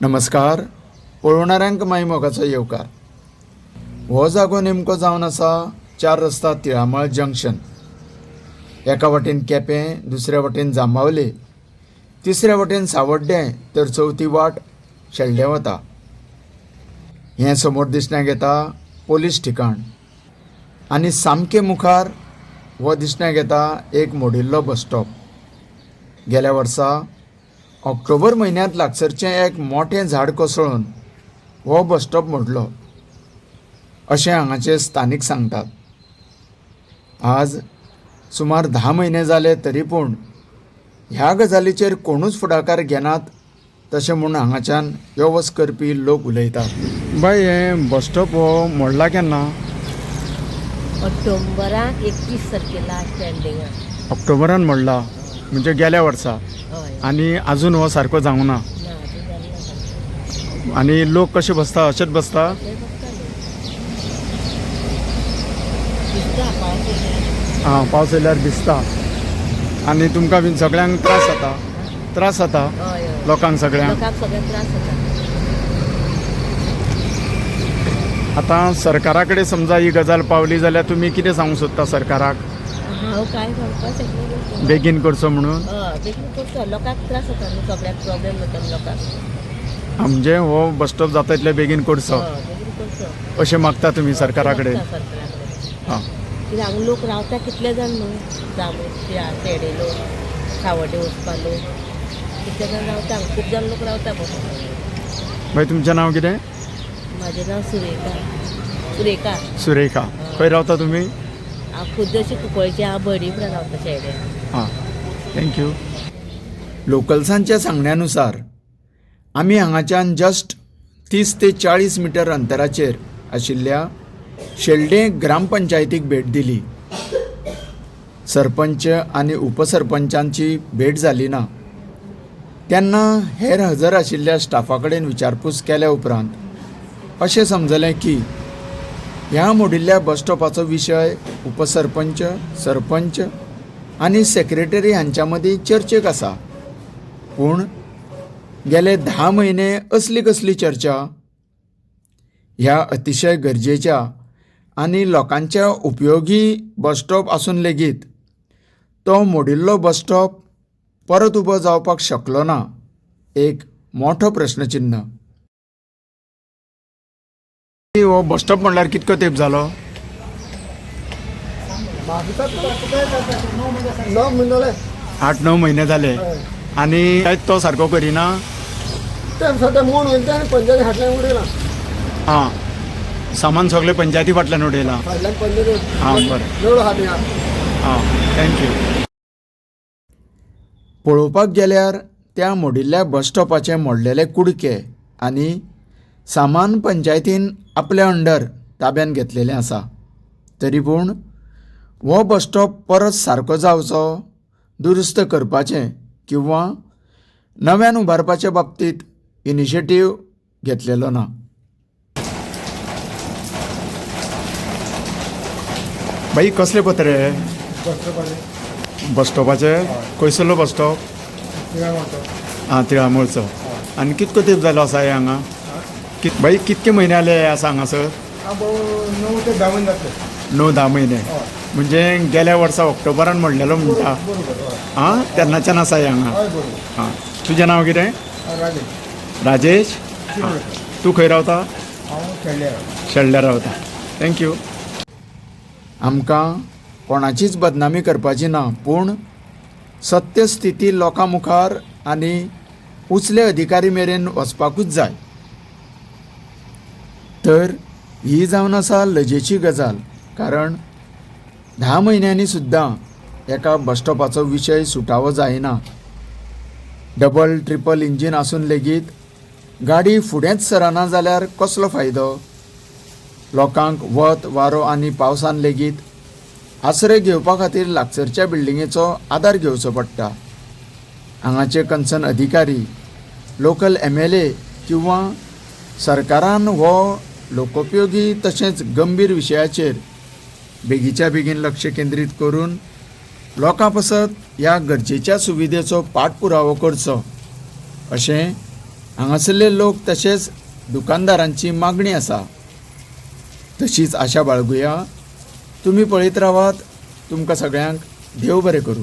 नमस्कार. पळोवणाऱ्यांक माई मोगाचो येवकार. हो जागो नेमको जावन आसा 4 रस्ता तिळामळ जंक्शन. एका वटेन केपें, दुसऱ्या वटेन जांबावले, तिसऱ्या वटेन सावड्डें, तर चवथी वाट शेल्डें वता. हें समोर दिसण्याक येता पोलीस ठिकाण आनी सामके मुखार हो दिसण्याक येता एक मोडिल्लो बस स्टॉप. गेल्या वर्सा ऑक्टोबर म्हयन्यांत लागसरचें एक मोठें झाड कोसळून हो बस स्टॉप मोडलो अशें हांगाचे स्थानीक सांगतात. आज सुमार 10 म्हयने जाले तरी पूण ह्या गजालीचेर कोणूच फुडाकार घेनात तशें म्हूण हांगाच्यान यो वच करपी लोक उलयतात. बाय, हें बस स्टॉप हो मोडला केन्ना? ऑक्टोबराक 31 तारखेला स्टँडिंगा. ऑक्टोबरान मोडला म्हणजे गेल्या वर्सा. हय. आनी आजून हो सारको जावंक ना. ना, ते जाल्लें ना. आनी लोक कशे बसता? अशेच बसता? ते बसताले. दिसता पावस येयले. हां, पावस येयल्यार दिसता. आनी तुमकां बीन सगळ्यांक त्रास जाता? त्रास जाता हय हय. लोकांक सगळ्यांक? लोकांक सगळ्यांक त्रास जाता. आतां सरकारा कडेन समजा ही गजाल पावली जाल्यार तुमी कितें सांगूंक सोदता सरकाराक? हांव काय सांगपाक शकना. बेगीन करचो म्हणून? हय, बेगीन करचो. लोकांक त्रास जाता न्हू, सगळ्याक प्रॉब्लेम जाता न्हू लोकांक. म्हणजे हो बस स्टॉप जाता तितले बेगीन करचो हय, बेगीन करचो. अशें मागता तुमी सरकारा कडेन? मागता सरकारा कडेन. हां, कित्याक हांगा लोक रावता कितले जाण न्हू, जांबू शेडे लोक, सावड्डे वचपा लोक कितले जाण रावता. हांगा खूब जाण लोक रावता बसून. मागीर तुमचें नांव कितें? म्हाजें नांव सुरेखा. सुरेखा. सुरेखा. खंय रावता तुमी? हांव खुद्द अशी कुंकळ्ळेचें, हांव भडीपरा रावता शेड्यां. हां, थँक्यू. लोकल्सांच्या सांगण्यानुसार आमी हांगाच्यान जस्ट 30 ते 40 मिटर अंतराचेर आशिल्ल्या शेल्डे ग्रामपंचायतीक भेट दिली. सरपंच आनी उपसरपंचांची भेट जाली ना. तेन्ना हेर हजर आशिल्ल्या स्टाफा कडेन विचारपूस केल्या उपरांत अशें समजलें की ह्या मोडिल्ल्या बस स्टॉपाचो विशय उपसरपंच, सरपंच आनी सेक्रेटरी हांच्या मदीं चर्चेक आसा. पूण गेले 10 म्हयने असली कसली चर्चा? ह्या अतिशय गरजेच्या आनी लोकांच्या उपयोगी बस स्टॉप आसून लेगीत तो मोडिल्लो बस स्टॉप परत उबो जावपाक शकलो ना, एक मोठो प्रश्नचिन्ह. हो बस स्टॉप म्हणल्यार कितको तेंप जालो? 8-9 म्हयने जाले. आनी कांयच तो सारको करिना? हां, सामान सगळें पंचायती फाटल्यान उडयलां. हां, बरें. हां, थँक्यू. पळोवपाक गेल्यार त्या मोडिल्ल्या बस स्टॉपाचे मोडलेले कुडके आनी सामान पंचायतीन आपल्या अंडर ताब्यान घेतलेलें आसा. तरी पूण हो बस स्टॉप परत सारको जावचो, दुरुस्त करपाचें किंवा नव्यान उबारपाच्या बाबतींत इनिशिएटीव घेतलेलो ना. बाई, कसले पत्रे? बस स्टॉपाचे? खंयसरलो बस स्टॉप? हां, तिळामळचो. आनी कितको तेंप जालो आसा हे हांगा? बाई, कितके म्हयने जाले आसा हांगासर? 9-10 म्हयने. म्हणजे गेल्या वर्सा ऑक्टोबरान मोडलेलो म्हणटा. हां, तेन्नाच्यान आसा हे हांगा. हां, तुजें नांव कितें? राजेश. हां, तूं खंय रावता? शेल्ड्यार रावता. थँक्यू. आमकां कोणाचीच बदनामी करपाची ना, पूण सत्य स्थिती लोकां मुखार आनी उचले अधिकारी मेरेन वचपाकूच जाय. तर ही जावन आसा लजेची गजाल. कारण 10 म्हयन्यांनी सुद्दां एका बस स्टॉपाचो विशय सुटावो जायना. डबल ट्रिपल इंजीन आसून लेगीत गाडी फुडेंच सरना जाल्यार कसलो फायदो? लोकांक वत, वारो आनी पावसान लेगीत आसरे घेवपा खातीर लागसरच्या बिल्डिंगेचो आदार घेवचो पडटा. हांगाचे कन्सर्न अधिकारी, लोकल MLA किंवा सरकारान हो लोकोपयोगी तशेंच गंभीर विशयाचेर बेगीच्या बेगीन लक्ष केंद्रीत करून लोकां पसत ह्या गरजेच्या सुविधेचो पाठपुरावो करचो अशें हांगासरले लोक तशेंच दुकानदारांची मागणी आसा तशीच आशा बाळगुया. तुमी पळयत रावात. तुमकां सगळ्यांक देव बरें करूं.